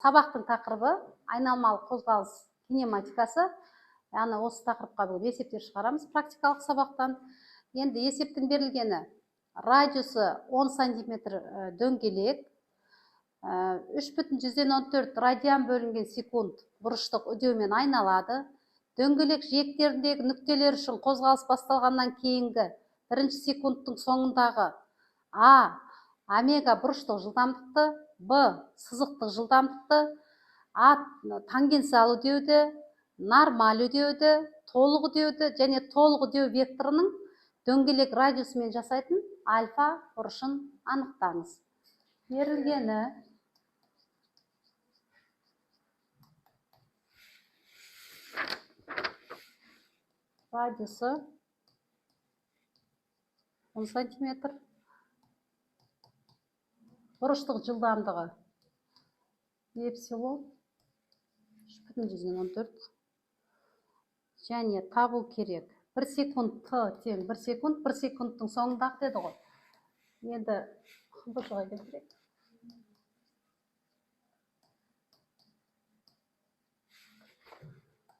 сабақтың тақырыбы айналмалы қозғалыс кинематикасы. Яғни осы тақырыпқа бүгін есептер шығарамыз практикалық сабақтан. Енді есептің берілгені радиусы 10 сантиметр дөңгелек, 3,14 радиан бөлінген секунд бұрыштық үдеумен айналады. Дөңгелек жиектеріндегі нүктелер үшін қозғалыс басталғаннан кейінгі бірінші секундтың соңындағы омега бұрыштық жылдамдықты, Б сызықтық жылдамдықты, тангенциал үдеуді, нормаль үдеуді, толық үдеуді және толық үдеу векторының дөңгелек радиусымен жасайтын альфа бұрышын анықтаңыз. Берілгені радиусы 10 сантиметр, бұрыштық жылдамдығы эпсилон 3,14 және табу керек. 1 секунд тең 1 секунд, 1 секундтың соңындағы деді ғой. Енді бұшыға келтірек.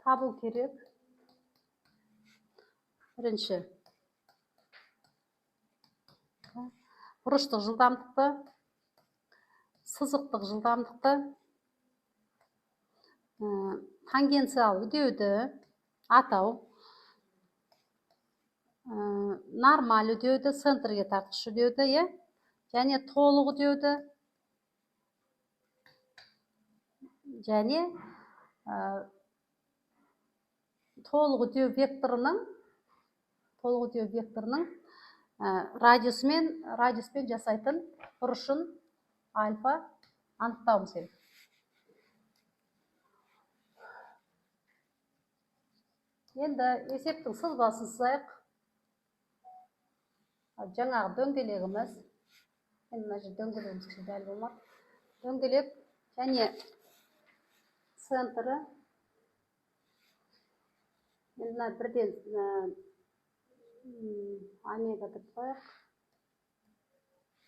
Табу керек. Бірінші бұрыштық жылдамдықты, сызықтық жылдамдықты, тангенциал үдеуді атау, нормаль үдеуді, центрге тартқыш үдеуді, және толық үдеуді, және толық үдеу векторының радиуспен жасайтын бұрышын альфа анықтауымыз керек. Енді есептің сызбасын сызайық. Жаңағы дөңгелегіміз, мына жерде дөңгелегіміз кішкене дәл болмады. Дөңгелек және центрі. Енді бірден омега деп қояйық.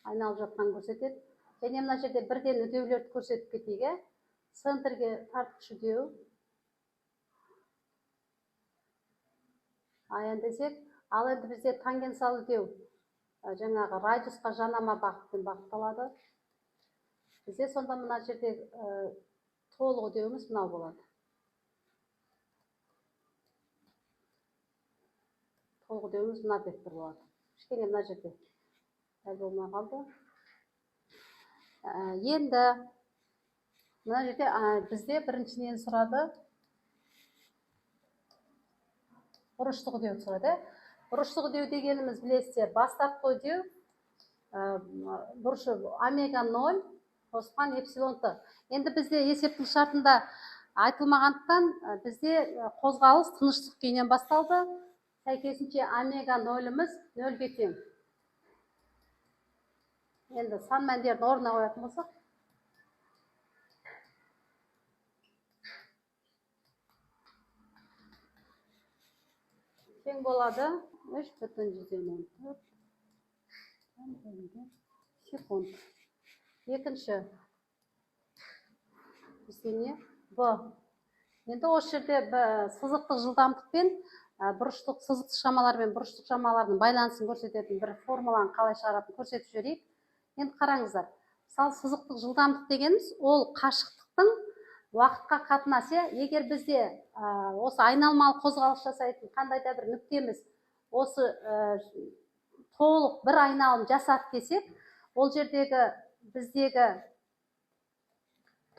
Айналып жатқан көрсетеді. Және мына жерде бірден үдеулерді көрсетіп кетейік. Центрге тартқыш үдеу. Десек, ал енді бізде тангенциал үдеу жаңағы радиусқа жанама бағытпен бағытталады. Бізде сонда мына жерде толық үдеуіміз мынау болады. Толық үдеуіміз мына вектор болады. Кішкене мына жерде дәл болмай қалды. Енді мына жерде бізде біріншіден сұрады бұрыштық үдеу сұрады. Бұрыштық үдеу дегеніміз білесіздер, бастапқы үдеу бұрышы омега 0 қосқан эпсилон Т. Енді бізде есептің шартында айтылмағандықтан бізде қозғалыс тыныштық күйінен басталды. Сәйкесінше омега 0-іміз 0-ге тең. Енді сан мәндерін орнына қоятын болсақ, тең болады 3,14 секунд. Екінші бізде Б. Енді осы жерде сызықтық жылдамдықпен бұрыштық сызықтық шамалар мен бұрыштық шамалардың байланысын көрсететін бір формуланы қалай шығаратын көрсетіп жіберейік. Енді қараңыздар. Мысалы сызықтық жылдамдық дегеніміз ол қашықтықтың уақытқа қатынасы. Егер бізде осы айналмалы қозғалыс жасайтын қандай да бір нүктеміз осы толық бір айналым жасап десек, ол жердегі біздегі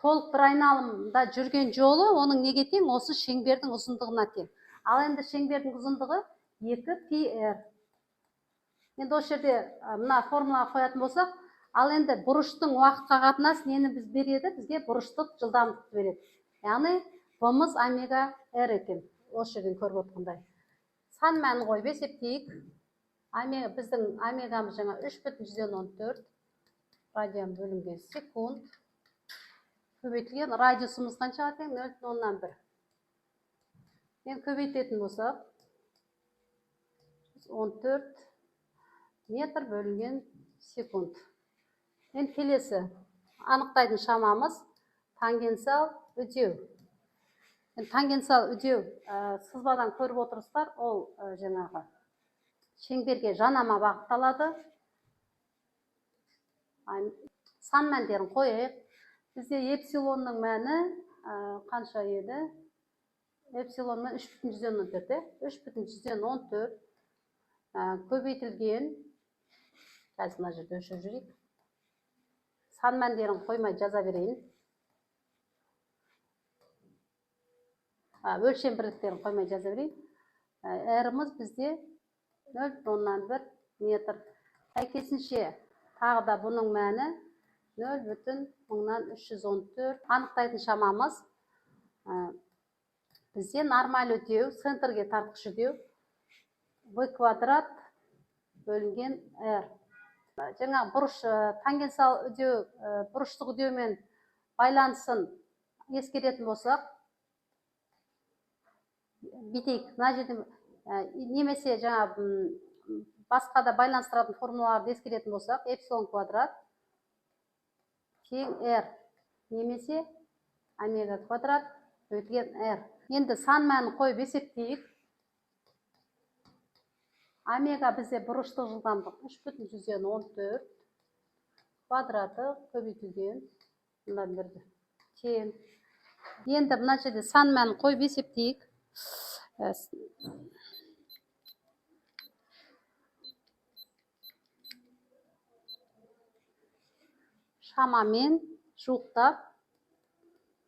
толық бір айналымда жүрген жолы оның неге тең? Осы шеңбердің ұзындығына тең. Ал енді шеңбердің ұзындығы 2πr. Енді осы жерде мына формулаға қоятын болсақ, ал енді бұрыштың уақытқа қатынасы нені біз береді? Бізге бұрыштық жылдамдықты береді. Яғни Б-мыз омега r екен. Осы жерден көріп отқандай. Сан мәнін қойып есептейік. Біздің омегамыз жаңа 3,14 радиан бөлінген секунд. Көбейтілген радиусымыз қаншаға тең? 0,1. Енді көбейтетін болсақ, 14 метр бөлінген секунд. Енді келесі анықтайтын шамамыз тангенциал үдеу. Тангенциал үдеу сызбадан көріп отырсыздар, ол жаңағы шеңберге жанама бағытталады. Сан мәндерін қойайық. Бізде эпсилонның мәні қанша еді? Эпсилонның 3,14, 3,14 көбейтілген, қазір мына жерде өшіріп жүрейік. Сан мәндерін қоймай жаза берейін. Өлшем бірліктерін қоймай жаза берейін. R-ымыз бізде 0,1 метр. Сәйкесінше тағы да бұның мәні 0,314. Анықтайтын шамамыз бізде нормаль үдеу, центрге тартқыш үдеу v квадрат бөлінген r. Жаңа бұрыш тангенциал үдеу бұрыштық үдеумен байланысын ескеретін болсақ, бүйтейік, мына жерде немесе жаңа басқа да байланыстыратын формулаларды ескеретін болсақ, эпсилон квадрат тең r немесе омега квадрат бөлінген r. Енді сан мәнін қойып есептейік. Омега бізде бұрыштық жылдамдық 3,14 квадраты көбейтілген тең. Енді мына жерде сан мәнін қойып есептейік. Шамамен жуықтап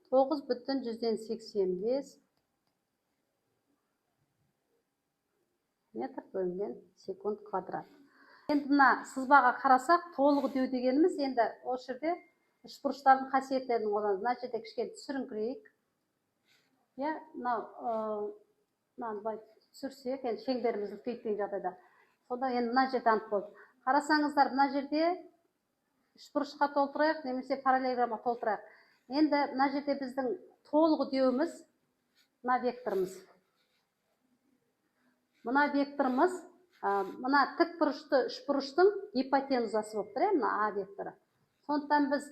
9,185 метр бөлінген секунд квадрат. Енді мына сызбаға қарасақ, толық үдеу дегеніміз, енді осы жерде үшбұрыштардың қасиеттерін қолданады. Мына жерде кішкене түсіріңкірейік. Мынаны түсірсек, енді шеңберіміз үлкейткен жағдайда. Сонда енді мына жерде анық болды. Қарасаңыздар, мына жерде үшбұрышқа толтырайық, немесе параллелограмма толтырайық. Енді мына жерде біздің толық үдеуіміз мына векторымыз. Мына векторымыз, мына тік бұрышты үшбұрыштың гипотенузасы болып тұр, мына А векторы. Сондықтан біз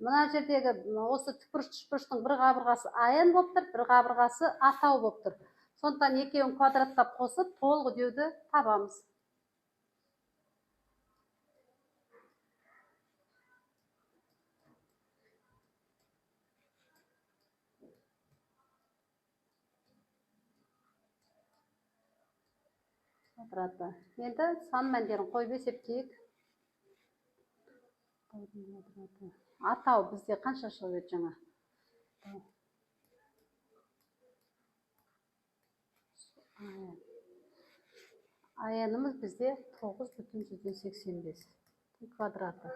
мына жердегі осы тік бұрышты үшбұрыштың бір қабырғасы АН болып тұр, бір қабырғасы атау болып тұр. Сондықтан екеуін квадраттап қосып, толық үдеуді табамыз. Енді сан мәндерін қойып есептейік. Атау бізде қанша шығып еді жаңа? АН-ымыз бізде 9,185 квадраты.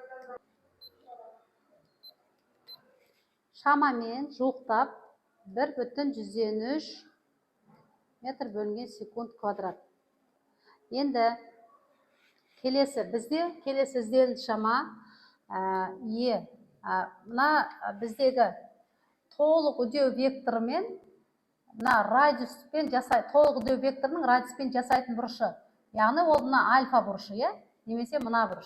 Шамамен жуықтап 1,103 метр бөлінген секунд квадрат. Енді келесі ізденіс шама мына біздегі толық үдеу векторымен мына радиуспен толық үдеу векторының радиуспен жасайтын бұрышы. Яғни ол мына альфа бұрышы, немесе мына бұрыш.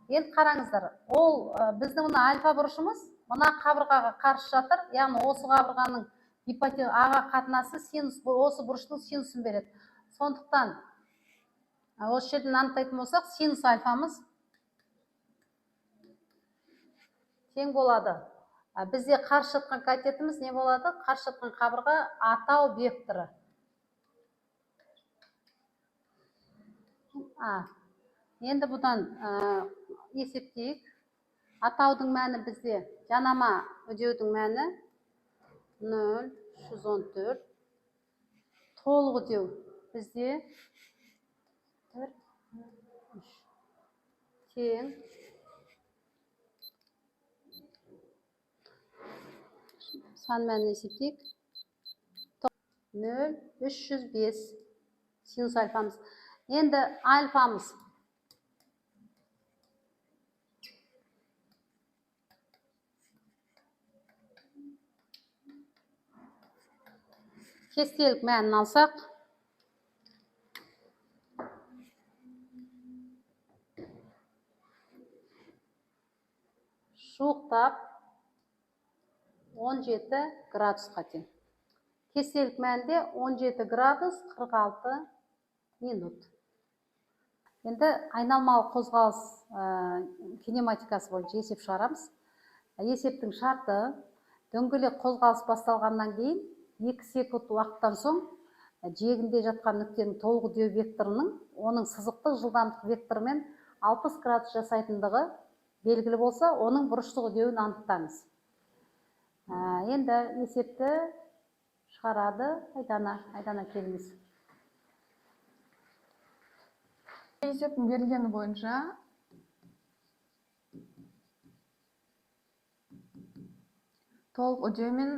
Енді қараңыздар, ол біздің мына альфа бұрышымыз мына қабырғаға қарсы жатыр. Яғни осы қабырғаның аға қатынасы осы бұрыштың синусын береді. Сондықтан осы жерден анықтайтын болсақ, синус альфамыз тең болады. Бізде қарсы жатқан катетіміз не болады? Қарсы жатқан қабырға атау векторы. Енді бұдан есептейік. Атаудың мәні бізде жанама үдеудің мәні 0,314. Толық үдеу бізде тең сан мәнін есептейік. 0,305 синус альфамыз. Енді альфамыз кестелік мәнін алсақ, жуықтап 17 градусқа тең. Кестелік мәнінде 17 градус 46 минут. Енді айналмалы қозғалыс кинематикасы бойынша есеп шығарамыз. Есептің шарты дөңгелек қозғалыс басталғаннан кейін 2 секунд уақыттан соң жиегінде жатқан нүктенің толық үдеу векторының оның сызықтық жылдамдық векторымен 60 градус жасайтындығы белгілі болса, оның бұрыштық үдеуін анықтаңыз. Енді есепті шығарады Айдана келіңіз. Есептің берілгені бойынша толық үдеу мен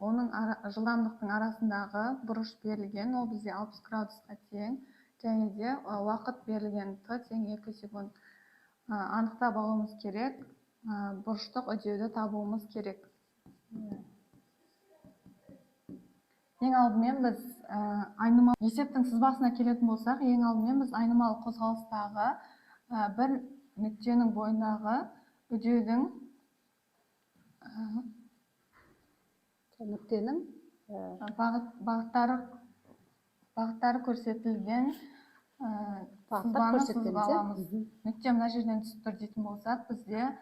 оның жылдамдықтың арасындағы бұрыш берілген, ол бізде 60 градусқа тең, және де уақыт берілген Т тең 2 секунд. Анықтап алуымыз керек, бұрыштық үдеуді табуымыз керек. Ең алдымен біз есептің сызбасына келетін болсақ, ең алдымен біз айнымалы қозғалыстағы бір нүктенің бойындағы үдеудің нүктенің бағыттары көрсетілген сызбаны сызып аламыз. Нүкте мына жерден түсіп тұр дейтін болсақ, бізде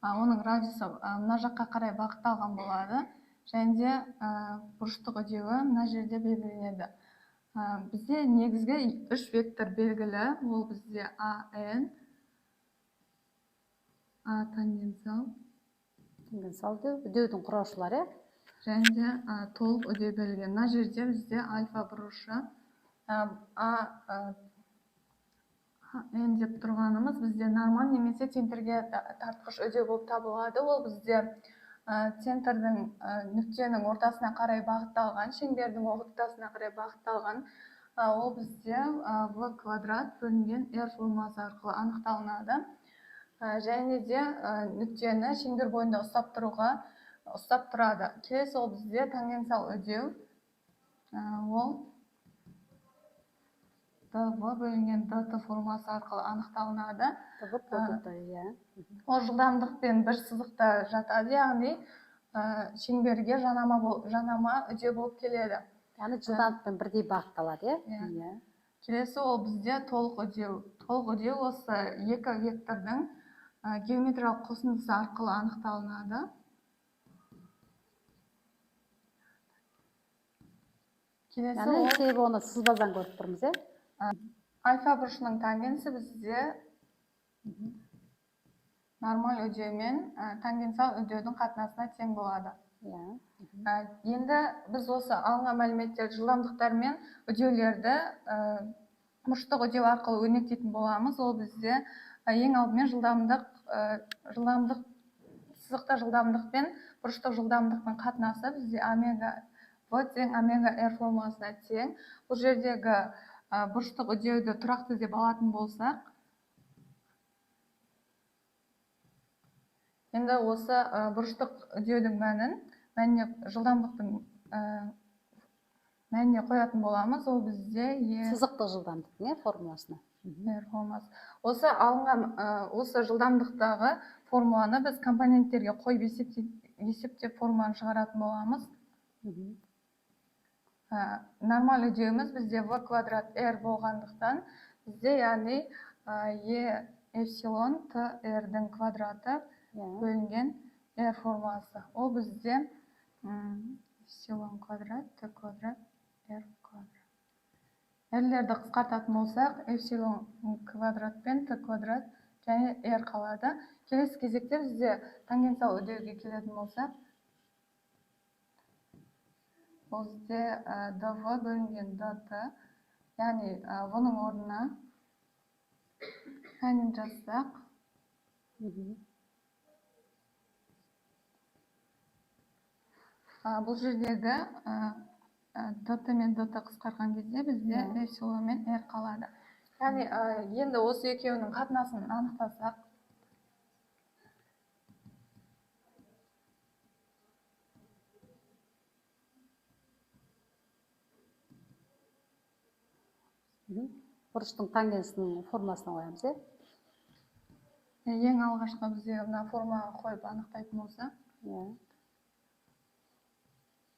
оның радиусы мына жаққа қарай бағытталған болады. Және де бұрыштық үдеуі мына жерде белгіленеді. Бізде негізгі 3 вектор белгілі. Ол бізде АН, А тангенциал. Тангенциал үдеудің құраушылары. Және де толық үдеу белгіленген. Мына жерде бізде альфа бұрышы. Н деп тұрғанымыз бізде нормаль немесе центрге тартқыш үдеу болып табылады. Ол бізде центрдің нүктенің ортасына қарай бағытталған, шеңбердің ортасына қарай бағытталған. Ол бізде В квадрат бөлінген R формуласы арқылы анықталынады. Және де нүктені шеңбер бойында ұстап тұрады. Келесі ол бізде тангенциал үдеу. Ол ДВ бөлінген ДТ формуласы арқылы анықталынады. Ол жылдамдықпен бір сызықта жатады, яғни шеңберге жанама үдеу болып келеді. Яғни жылдамдықпен бірдей бағытталады. Келесі ол бізде толық үдеу. Толық үдеу осы екі вектордың геометриялық қосындысы арқылы анықталынады. Яғни себебі оны сызбадан көріп тұрмыз. Альфа бұрышының тангенсі бізде нормаль үдеу мен тангенциал үдеудің қатынасына тең болады. Енді біз осы алынған мәліметтерді жылдамдықтар мен үдеулерді бұрыштық үдеу арқылы өрнектейтін боламыз. Ол бізде ең алдымен сызықтық жылдамдық пен бұрыштық жылдамдықтың қатынасы бізде омега В тең омега R формуласына тең. Бұл жердегі бұрыштық үдеуді тұрақты деп алатын болсақ, енді осы бұрыштық үдеудің мәніне жылдамдықтың мәніне қоятын боламыз. Ол бізде сызықтық жылдамдық формуласына. Осы алынған осы жылдамдықтағы формуланы біз компоненттерге қойып есептеп формуланы шығаратын боламыз. Нормаль үдеуіміз бізде В квадрат R болғандықтан, бізде яғни Е эпсилон Т R-дің квадраты бөлінген R формуласы. Ол бізде эпсилон квадрат Т квадрат R квадрат. R-лерді қысқартатын болсақ, эпсилон квадрат пен Т квадрат және R қалады. Келесі кезекте бізде тангенциал үдеуге келетін болсақ, ол бізде ДВ бөлінген ДТ, яғни бұның орнына мәнін жазсақ, бұл жердегі ДТ мен ДТ қысқарған кезде бізде эпсилон мен R қалады. Яғни енді осы екеуінің қатынасын анықтасақ, бұрыштың тангенсінің формуласына қоямыз. Ең алғашқы бізде мына формулаға қойып анықтайтын болсақ,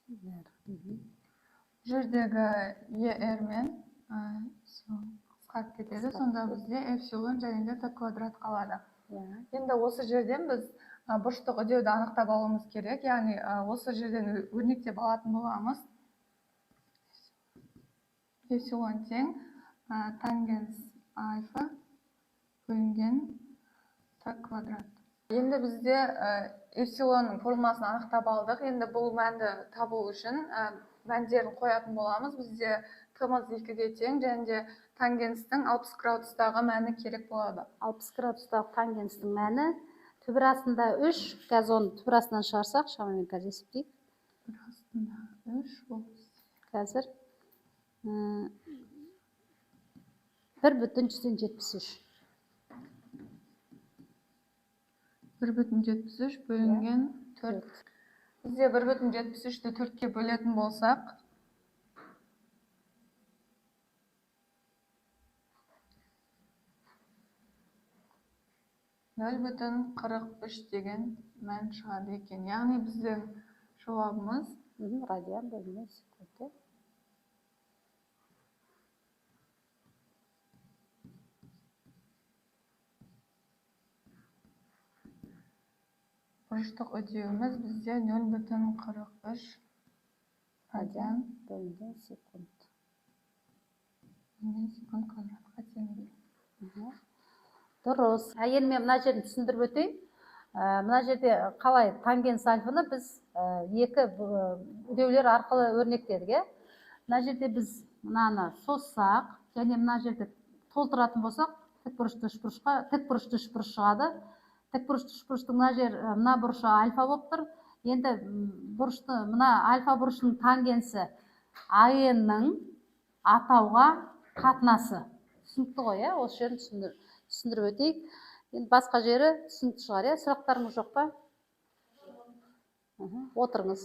Мхм. Бұл жердегі ER мен қысқарып кетеді. Сонда бізде эпсилон және де Т квадрат қалады. Енді осы жерден біз бұрыштық үдеуді анықтап алуымыз керек. Яғни осы жерден өрнектеп алатын боламыз. Эпсилон тең тангенс альфа бөлінген Т квадрат. Енді бізде эпсилонның формуласын анықтап алдық. Енді бұл мәнді табу үшін мәндерін қоятын боламыз. Бізде Т-мыз 2-ге тең және де тангенстің 60 градустағы мәні керек болады. 60 градустағы тангенстің мәні түбірасында 3, қазір оны түбірасынан шығарсақ, шамамен қазір есептейік. Түбірасында 3 бұл. Қазір 1,173. 1,73 бөлінген 4. Бізде 1,73-ті 4-ке бөлетін болсақ, 0,43 деген мән шығады екен. Яғни біздің жауабымыз радиан бөлінген секунд. бұрыштық үдеуіміз бізде 0,43 радиан бөлінген секунд. Секунд квадратқа тең келеді. Дұрыс. Енді мен мына жерін түсіндіріп өтейін. Мына жерде қалай тангенс альфаны біз екі үдеулер арқылы өрнектедік. Мына жерде біз мынаны соссақ, және мына жерде толтыратын болсақ, тікбұрышты үшбұрыш шығады. Тікбұрышты үшбұрыштың мына бұрышы альфа болып тұр. Енді мына альфа бұрышының тангенсі АН-ның атауға қатынасы. Түсінікті ғой, осы жерін түсіндіріп өтейік. Енді басқа жері түсінікті шығар, сұрақтарыңыз жоқ па? Отырыңыз.